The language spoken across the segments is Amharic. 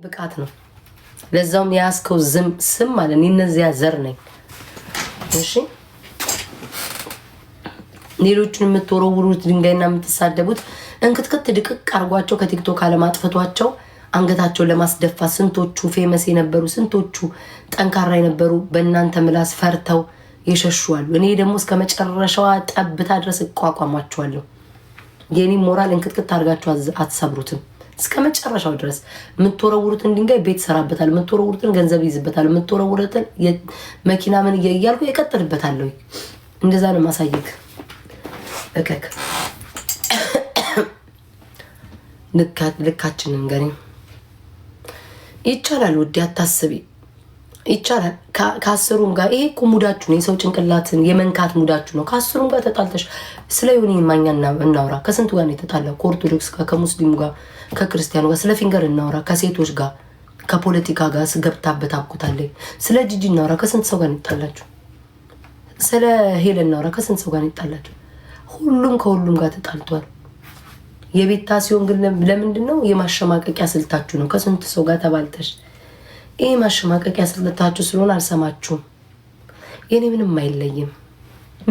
ብቃት ነው። ለዛውም ያስከው ስም ማለት እነዚያ ዘር ነኝ። እሺ ሌሎችን የምትወረውሩት ድንጋይና የምትሳደቡት እንክትክት ድቅቅ አርጓቸው ከቲክቶክ አለማጥፈቷቸው አንገታቸውን ለማስደፋት ስንቶቹ ፌመስ የነበሩ ስንቶቹ ጠንካራ የነበሩ በእናንተ ምላስ ፈርተው ይሸሹዋሉ። እኔ ደግሞ እስከ መጨረሻዋ ጠብታ ድረስ እቋቋማቸዋለሁ። የኔ ሞራል እንክትክት አርጋቸው አትሰብሩትም። እስከ መጨረሻው ድረስ የምትወረውሩትን ድንጋይ ቤት ሰራበታል፣ የምትወረውሩትን ገንዘብ ይዝበታል፣ የምትወረውሩትን መኪና ምን እያልኩ ይቀጥልበታለሁ። እንደዛ ነው ማሳየክ። እከክ ልካችንን ገሪ ይቻላል። ውዴ አታስቢ፣ ይቻላል። ከአስሩም ጋር ይሄ እኮ ሙዳችሁ ነው። የሰው ጭንቅላትን የመንካት ሙዳችሁ ነው። ከአስሩም ጋር ተጣልተሽ ስለ ዮኒ ማኛ እናውራ። ከስንቱ ጋር ነው የተጣላው? ከኦርቶዶክስ ጋር፣ ከሙስሊሙ ጋር፣ ከክርስቲያኑ ጋር። ስለ ፊንገር እናውራ። ከሴቶች ጋር፣ ከፖለቲካ ጋር ስገብታበት አብኩታለች። ስለ ጂጂ እናውራ። ከስንት ሰው ጋር ይጣላችሁ? ስለ ሄለን እናውራ። ከስንት ሰው ጋር ይጣላችሁ? ሁሉም ከሁሉም ጋር ተጣልቷል። የቤታ ሲሆን ግን ለምንድን ነው? የማሸማቀቂያ ስልታችሁ ነው። ከስንት ሰው ጋር ተባልተሽ ይህ ማሸማቀቂያ ስልታችሁ ስለሆነ አልሰማችሁም። የኔ ምንም አይለይም፣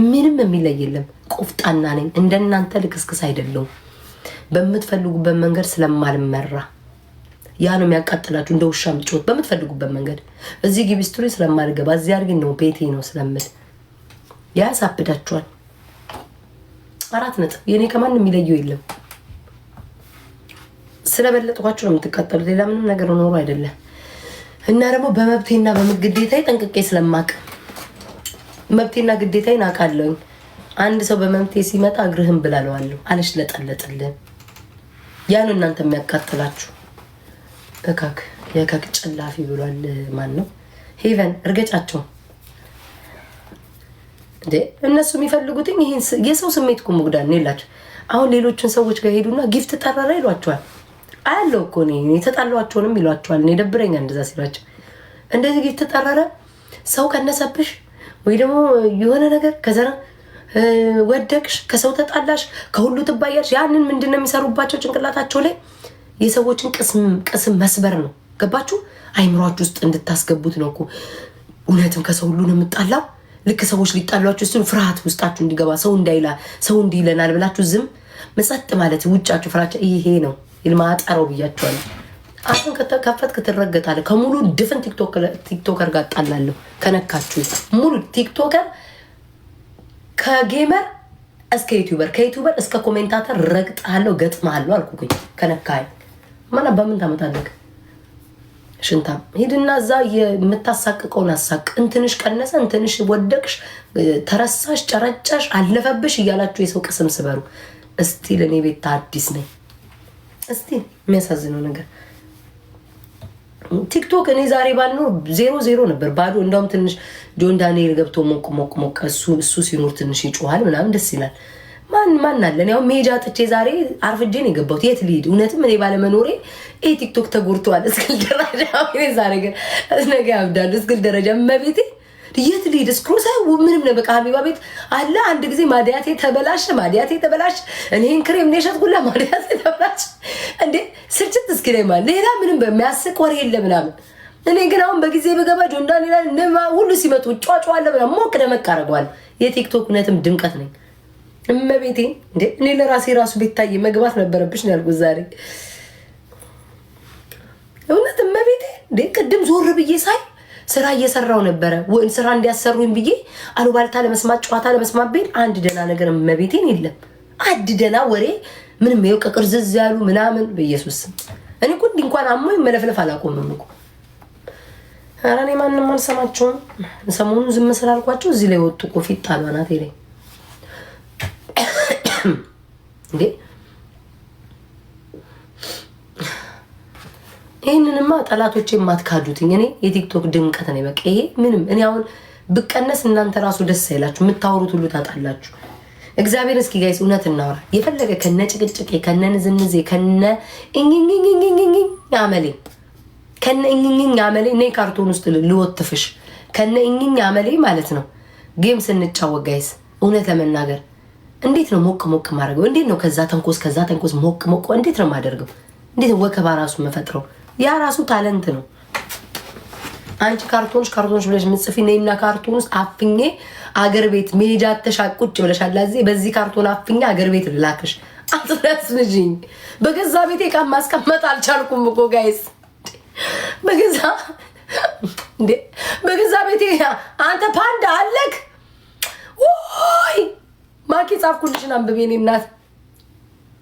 ምንም የሚለይ የለም። ቆፍጣና ነኝ፣ እንደናንተ ልክስክስ አይደለሁም። በምትፈልጉበት መንገድ ስለማልመራ ያ ነው የሚያቃጥላችሁ። እንደ ውሻ ምጮት በምትፈልጉበት መንገድ እዚህ ግቢ ስትሪ ስለማልገባ እዚህ አድርጊ ነው ቤቴ ነው ስለምል ያሳብዳችኋል። 4 ነጥብ። የኔ ከማንም የሚለየው የለም። ስለበለጥኳችሁ ነው የምትቃጠሉት። ሌላ ምንም ነገር ኖሮ አይደለም። እና ደግሞ በመብቴና በግዴታዬ ጠንቅቄ ስለማቅ መብቴና ግዴታዬን አውቃለሁኝ። አንድ ሰው በመብቴ ሲመጣ እግርህን ብላለዋለሁ፣ አልሽለጠለጥልህም። ያ ነው እናንተ የሚያቃጥላችሁ። እካክ የካክ ጨላፊ ብሏል። ማን ነው? ሄቨን እርገጫቸው እንዴ። እነሱ የሚፈልጉትኝ ይሄን የሰው ስሜት እኮ መጉዳት የላቸው። አሁን ሌሎችን ሰዎች ጋር ሄዱና ጊፍት ጠረረ ይሏቸዋል። አያለው እኮ እኔ የተጣሏቸውንም ይሏቸዋል። እኔ ደብረኛ እንደዛ ሲሏቸው እንደዚህ ጊፍት ጠረረ ሰው ቀነሰብሽ ወይ ደግሞ የሆነ ነገር ከዛ ወደቅሽ፣ ከሰው ተጣላሽ፣ ከሁሉ ትባያለሽ። ያንን ምንድን ነው የሚሰሩባቸው ጭንቅላታቸው ላይ የሰዎችን ቅስም መስበር ነው። ገባችሁ? አይምሯችሁ ውስጥ እንድታስገቡት ነው እኮ። እውነትም ከሰው ሁሉ ነው የምጣላው። ልክ ሰዎች ሊጣሏችሁ እሱን ፍርሃት ውስጣችሁ እንዲገባ ሰው እንዳይላ ሰው እንዲለናል ብላችሁ ዝም መጸጥ ማለት ውጫችሁ ፍራቻ ይሄ ነው። ይልማጣረው ብያችኋለሁ። አሁን ከፈት ከተረገጣለ ከሙሉ ድፍን ቲክቶከር ጋር ጣላለሁ። ከነካችሁ ሙሉ ቲክቶከር ከጌመር እስከ ዩቲዩበር ከዩቲዩበር እስከ ኮሜንታተር ረግጣለሁ፣ ገጥማለሁ አልኩኝ። ከነካይ ማና በምን ታመጣለህ? ሽንታም ሄድና እዛ የምታሳቅቀውን አሳቅ። እንትንሽ ቀነሰ፣ እንትንሽ ወደቅሽ፣ ተረሳሽ፣ ጨረጨሽ፣ አለፈብሽ እያላችሁ የሰው ቅስም ስበሩ። እስቲ ለኔ ቤት አዲስ ነኝ። እስቲ የሚያሳዝነው ነገር ቲክቶክ እኔ ዛሬ ባልኖር 0-0 ነበር ባዶ። እንዳውም ትንሽ ጆን ዳንኤል ገብቶ ሞቅ እሱ ሲኖር ትንሽ ይጮሃል ምናምን ደስ ይላል። ማን አለ? ያው ሜጃ ጥቼ ዛሬ አርፍጄ ነው የገባሁት። የት ልሂድ? እውነትም እኔ ባለመኖሬ ቲክቶክ ተጎድተዋል እስክል ደረጃ። ዛሬ ግን ነገ ያብዳሉ እስክል ደረጃ መቤቴ የት ልሂድ? እስክሮሳ ምንም ነው። በቃ ሀቢባ ቤት አለ። አንድ ጊዜ ማዲያቴ ተበላሽ። እኔን ክሬም ነሸጥኩላ ማዲያቴ ተበላሽ። እንዴ ስልችት እስኪ ላይ ማለት ሌላ ምንም በሚያስቅ ወሬ የለ ምናምን። እኔ ግን አሁን በጊዜ በገባ ጆንዳ ሌላ ሁሉ ሲመጡ ጫጫዋለ ምናምን ሞቅ ደመቅ አደርገዋለሁ። የቲክቶክ እውነትም ድምቀት ነኝ እመቤቴ። እንዴ እኔ ለራሴ ራሱ ቤታዬ መግባት ነበረብሽ ነው ያልኩት ዛሬ። እውነት እመቤቴ። እንዴ ቅድም ዞር ብዬ ሳይ ስራ እየሰራው ነበረ። ስራ እንዲያሰሩኝ ብዬ አሉባልታ ለመስማት ጨዋታ ለመስማት ቤት አንድ ደና ነገር እመቤቴን የለም። አንድ ደና ወሬ ምንም ይኸው ከቅርዝዝ ያሉ ምናምን በኢየሱስ ስም። እኔ እኮ እንኳን አሞኝ መለፍለፍ አላቆምም እኮ። ኧረ እኔ ማንም አልሰማቸውም። ሰሞኑን ዝም ስላልኳቸው እዚህ ላይ ወጡ እኮ ፊት ጣሏናት ላይ እንዴ። ይህንንማ ጠላቶቼ የማትካዱትኝ እኔ የቲክቶክ ድምቀት ነኝ። በቃ ይሄ ምንም እኔ አሁን ብቀነስ እናንተ ራሱ ደስ አይላችሁ፣ የምታወሩት ሁሉ ታጣላችሁ። እግዚአብሔር እስኪ ጋይስ እውነት እናወራ። የፈለገ ከነ ጭቅጭቄ ከነ ንዝንዜ ከነ እኝኝኝኝኝኝ አመሌ ከነ እኝኝኝ አመሌ እኔ ካርቶን ውስጥ ልወትፍሽ ከነ እኝኝ አመሌ ማለት ነው። ጌም ስንጫወት ጋይስ እውነት ለመናገር እንዴት ነው ሞቅ ማድረገው? እንዴት ነው ከዛ ተንኮስ ሞቅ እንዴት ነው ማደርገው? እንዴት ወከባ ራሱ መፈጥረው? ያ ራሱ ታለንት ነው። አንቺ ካርቶንሽ ብለሽ ምጽፊ ነይና ካርቶን ውስጥ አፍኜ አገር ቤት መሄጃ ተሻቁጭ ብለሻል። ለዚህ በዚህ ካርቶን አፍኜ አገር ቤት ልላክሽ። አትረስልኝ። በገዛ ቤቴ ዕቃ ማስቀመጥ አልቻልኩም እኮ ጋይስ። በገዛ ቤቴ አንተ ፓንዳ አለክ ወይ ማኪ ጻፍኩልሽን አንብቤ እኔ እናት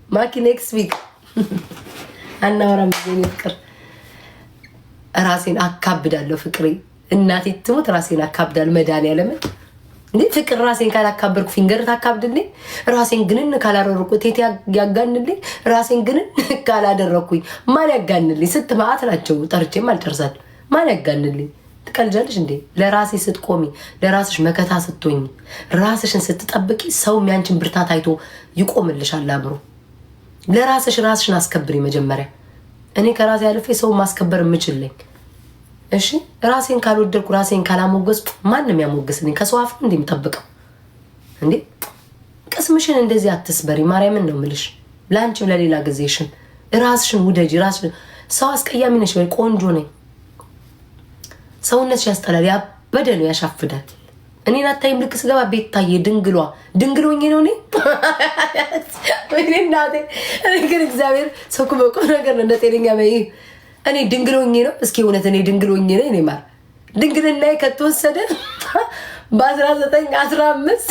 ማኪ ኔክስት ዊክ አናወራም ብዬ ፍቅር ራሴን አካብዳለሁ። ፍቅሬ እናቴ ትሙት ራሴን አካብዳለሁ። መድኃኒዓለም እንዴ ፍቅር ራሴን ካላካበርኩ ፊንገር ታካብድልኝ። ራሴን ግንን ካላደረኩ ቴቴ ያጋንልኝ። ራሴን ግንን ካላደረኩኝ ማን ያጋንልኝ? ስትማዓት ናቸው ጠርቼም አልጨርሳል። ማን ያጋንልኝ? ትቀልጃለሽ እንዴ? ለራሴ ስትቆሚ፣ ለራስሽ መከታ ስትሆኝ፣ ራስሽን ስትጠብቂ ሰው የሚያንችን ብርታት አይቶ ይቆምልሻል አብሮ። ለራስሽ ራስሽን አስከብሪ መጀመሪያ። እኔ ከራሴ አልፌ ሰው ማስከበር የምችልኝ። እሺ ራሴን ካልወደድኩ ራሴን ካላሞገስኩ ማንም ያሞገስልኝ? ከሰው አፍ እንደምጠብቀው እንዴ? ቅስምሽን እንደዚህ አትስበሪ። ማርያምን ነው የምልሽ። ላንቺም ለሌላ ጊዜሽን ራስሽን ውደጂ። ራስሽን ሰው አስቀያሚ ነሽ ወይ? ቆንጆ ነኝ። ሰውነትሽ ያስጠላል፣ ያበደ ነው፣ ያሻፍዳል። እኔን አታይም? ልክ ስገባ ቤት ታየ ድንግሎኝ ነው እኔ ወይ እናቴ። እኔ ግን እግዚአብሔር ሰው በቆ ነገር ነው እንደጤነኛ በይ። እኔ ድንግሎኝ ነው። እስኪ እውነት እኔ ድንግሎኝ ነው? እኔ ማር ድንግልናዬ ከተወሰደ በ1915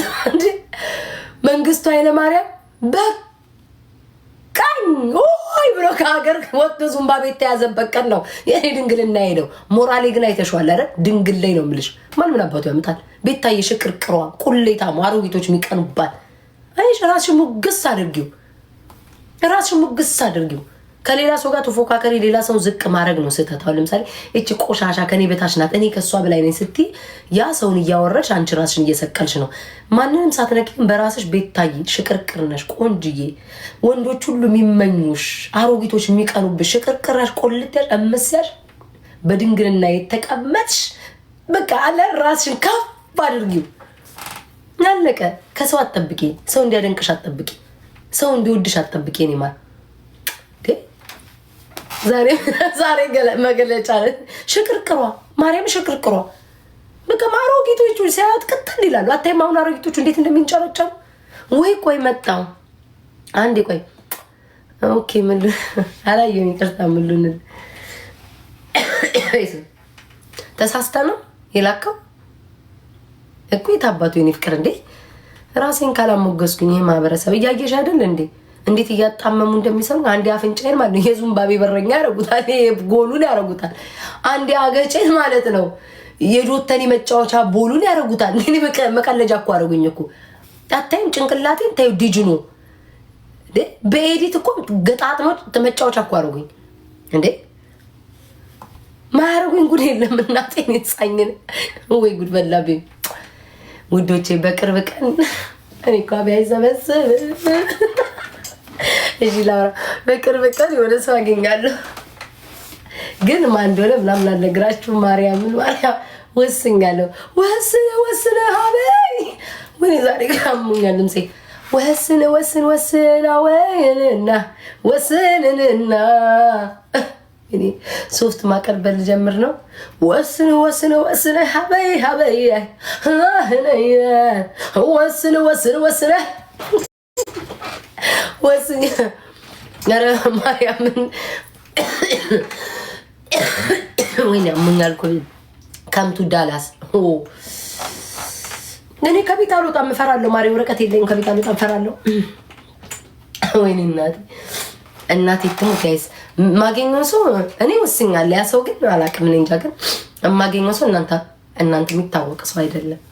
መንግስቱ ኃይለማርያም በቃኝ ወይ ብሎ ከሀገር ወጥቶ ዙምባ ቤት ተያዘበት ቀን ነው የኔ ድንግልና ሄደው። ሞራሌ ግን አይተሽዋል አይደል? ድንግል ላይ ነው የምልሽ። ምን አባቱ ያምጣል? ቤታዬ ሽቅርቅሯ ቁሌታ አሮጊቶች የሚቀኑባት። አይሽ ራስሽን ሙግስ አድርጊው። ራስሽን ሙግስ አድርጊው። ከሌላ ሰው ጋር ተፎካከሪ፣ ሌላ ሰው ዝቅ ማድረግ ነው ስህተት። አሁን ለምሳሌ እቺ ቆሻሻ ከኔ በታች ናት እኔ ከሷ በላይ ነኝ ስትይ ያ ሰውን እያወረሽ አንቺ ራስሽን እየሰቀልሽ ነው። ማንንም ሳትነቂም በራስሽ ቤታዬ ሽቅርቅር ነሽ፣ ቆንጅዬ፣ ወንዶች ሁሉ የሚመኙሽ፣ አሮጊቶች የሚቀኑብሽ፣ ሽቅርቅር ነሽ፣ ቆልተሽ እምስያሽ፣ በድንግልና የተቀመጥሽ በቃ አለ። ራስሽን ከፍ አድርጊው። ያለቀ። ከሰው አትጠብቂ። ሰው እንዲያደንቅሽ አትጠብቂ። ሰው እንዲወድሽ አትጠብቂ። እኔ ማለት ዛሬ መገለጫ ሽቅርቅሯ ማርያም ሽቅርቅሯ በቃ አሮጊቶቹ ሲያዩት ቅጥል ይላሉ። አታይም? አሁን አሮጊቶቹ እንዴት እንደሚንጨረጨሩ። ወይ ቆይ መጣው አንዴ ቆይ። ኦኬ ምን አላየሁም፣ ይቅርታ። ምሉን ተሳስተ ነው የላከው እኮ የታባቱ የኔ ፍቅር። እንዴ ራሴን ካላሞገስኩኝ ይሄ ማህበረሰብ እያየሽ አይደል እንዴ እንዴት እያጣመሙ እንደሚሰሩ። አንዴ አፍንጫዬን ማለት ነው የዙምባቤ በረኛ ያረጉታል፣ ጎሉን ያረጉታል። አንዴ አገጬን ማለት ነው የዶተኒ መጫወቻ ቦሉን ያረጉታል። እኔ መቀለጃ እኮ አረጉኝ እኮ። አታይም? ጭንቅላቴን ታዩ ዲጅኖ በኤዲት እኮ ገጣጥሞ መጫወቻ እኮ አረጉኝ እንዴ። ማያረጉኝ ጉድ የለም። እናቴን የተሳኝን ወይ ጉድ በላብኝ ውዶቼ። በቅርብ ቀን እኔ እኮ አብያይ ሰበስብ እሺ ላውራ። በቅርብ ቀን የሆነ ሰው አገኛለሁ፣ ግን ማን እንደሆነ ምናምን አልነግራችሁም። ማርያምን ወስኛለሁ። ወስነ ሀበይ ወኔ ዛሬ ካሙኛል ድምፄ። ወስነ ወይንና ወስንንና እኔ ሶፍት ማቀርበል ጀምር ነው። ወስነ ሀበይ ወስነ ወስኝ ኧረ ማርያምን ወይኔ አሞኛል እኮ። ከምቱ ዳላስ እኔ ከቤት አልወጣም፣ እፈራለሁ። ማሪ ወረቀት የለኝም፣ ከቤት አልወጣም፣ እፈራለሁ። ወይኔ እናቴ ትሙት። ጋይስ የማገኘው ሰው እኔ ወስኛለሁ። ያ ሰው ግን አላውቅም፣ እኔ እንጃ። ግን የማገኘው ሰው እናንተ የሚታወቅ ሰው አይደለም።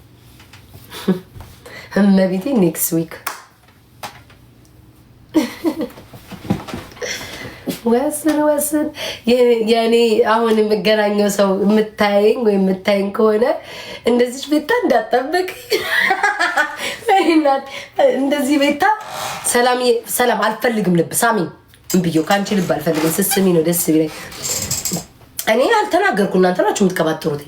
እመቤቴ ኔክስት ዊክ ወስን የኔ አሁን የምገናኘው ሰው የምታየኝ ወይ የምታየኝ ከሆነ እንደዚህ ቤታ እንዳጠብቅ እንደዚህ ቤታ ሰላም አልፈልግም። ልብ ሳሚ እምብዬው ከአንቺ ልብ አልፈልግም። ስስሚ ነው ደስ ቢለኝ። እኔ አልተናገርኩ፣ እናንተ ናችሁ የምትቀባጥሩት።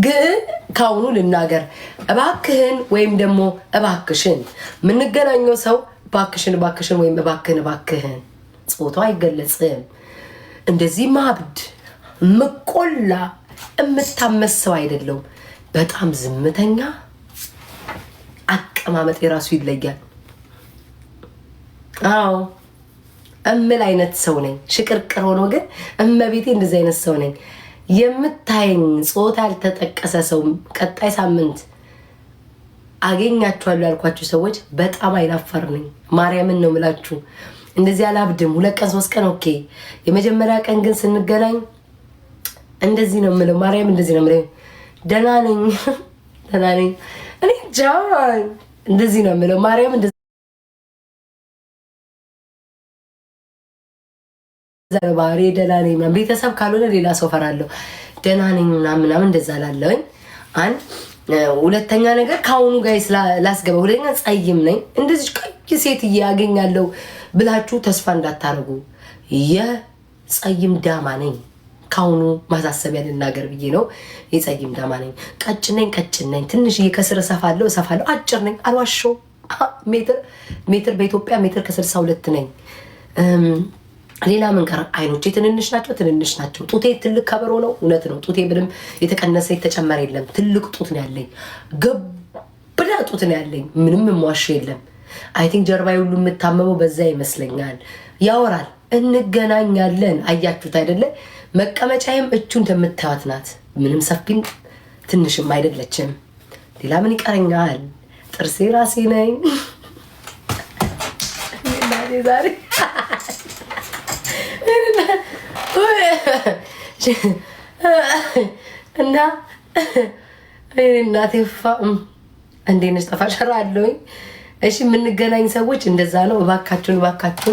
ግን ካሁኑ ልናገር፣ እባክህን ወይም ደግሞ እባክሽን የምንገናኘው ሰው እባክሽን ወይም እባክህን ጾታው አይገለጽም። እንደዚህ ማብድ ምቆላ እምታመሰው አይደለም። በጣም ዝምተኛ አቀማመጥ የራሱ ይለያል። አዎ እምል አይነት ሰው ነኝ። ሽቅርቅር ሆኖ ግን እመቤቴ እንደዚህ አይነት ሰው ነኝ። የምታየኝ ጾታ ያልተጠቀሰ ሰው ቀጣይ ሳምንት አገኛችኋለሁ ያልኳችሁ ሰዎች በጣም አይናፈር ነኝ። ማርያምን ነው ምላችሁ። እንደዚህ አላብድም። 2 ቀን 3 ቀን ኦኬ። የመጀመሪያ ቀን ግን ስንገናኝ እንደዚህ ነው የምለው። ማርያም እንደዚህ ነው የምለው። ደህና ነኝ ደህና ነኝ እኔ ጃን እንደዚህ ነው የምለው። ማርያም እንደዚህ ባህሪ ደህና ነኝ። ቤተሰብ ካልሆነ ሌላ ሰው ፈራለሁ። ደህና ነኝ ምናምን እንደዛ ላለሁኝ። አንድ ሁለተኛ ነገር ከአሁኑ ጋር ላስገባ። ሁለተኛ ጸይም ነኝ። እንደዚህ ቀይ ሴትዬ ያገኛለሁ ብላችሁ ተስፋ እንዳታረጉ። የጸይም ዳማ ነኝ። ከአሁኑ ማሳሰቢያ ልናገር ብዬ ነው። የጸይም ዳማ ነኝ። ቀጭን ነኝ። ትንሽዬ ከስር እሰፋለሁ። አጭር ነኝ። አልዋሸው። ሜትር በኢትዮጵያ ሜትር ከ62 ነኝ። ሌላ ምን ቀረ? አይኖቼ ትንንሽ ናቸው። ጡቴ ትልቅ ከበሮ ነው። እውነት ነው። ጡቴ ምንም የተቀነሰ የተጨመረ የለም። ትልቅ ጡት ነው ያለኝ። ገብዳ ጡት ነው ያለኝ። ምንም የምዋሽ የለም። አይ ቲንክ ጀርባዬ ሁሉ የምታመመው በዛ ይመስለኛል። ያወራል። እንገናኛለን። አያችሁት አይደለ? መቀመጫዬም እቹ እንደምታዩት ናት። ምንም ሰፊም ትንሽም አይደለችም። ሌላ ምን ይቀረኛል? ጥርሴ ራሴ ነኝ። ዛሬ እና እናቴ እንዴት ነሽ? ጠፋሽ አለሁኝ። እሺ የምንገናኝ ሰዎች እንደዛ ነው። እባካችሁን